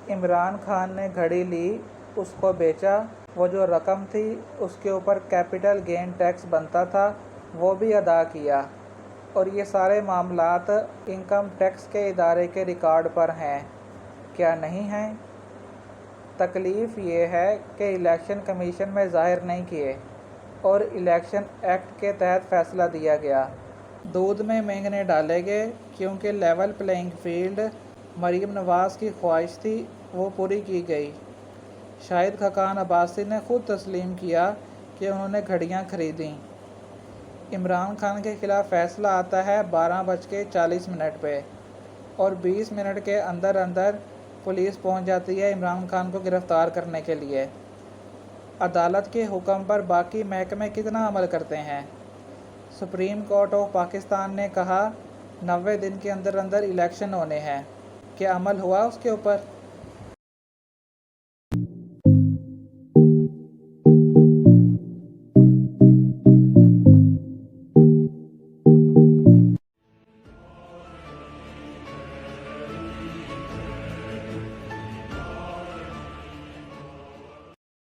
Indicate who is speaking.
Speaker 1: इमरान खान ने घड़ी ली, उसको बेचा, वो जो रकम थी उसके ऊपर कैपिटल गेन टैक्स बनता था वो भी अदा किया, और ये सारे मामलात इनकम टैक्स के इदारे के रिकॉर्ड पर हैं, क्या नहीं हैं? तकलीफ़ ये है कि इलेक्शन कमीशन में ज़ाहिर नहीं किए और इलेक्शन एक्ट के तहत फ़ैसला दिया गया। दूध में मेंगने डाले गए क्योंकि लेवल प्लेइंग फील्ड मरीम नवाज़ की ख्वाहिश थी वो पूरी की गई। शाहिद खकान अब्बासी ने खुद तस्लीम किया कि उन्होंने घड़ियां खरीदीं। इमरान खान के ख़िलाफ़ फ़ैसला आता है 12:40 पे और 20 मिनट के अंदर अंदर पुलिस पहुंच जाती है इमरान खान को गिरफ़्तार करने के लिए। अदालत के हुक्म पर बाकी महकमे कितना अमल करते हैं? सुप्रीम कोर्ट ऑफ पाकिस्तान ने कहा 90 दिन के अंदर अंदर इलेक्शन होने हैं, क्या अमल हुआ उसके ऊपर?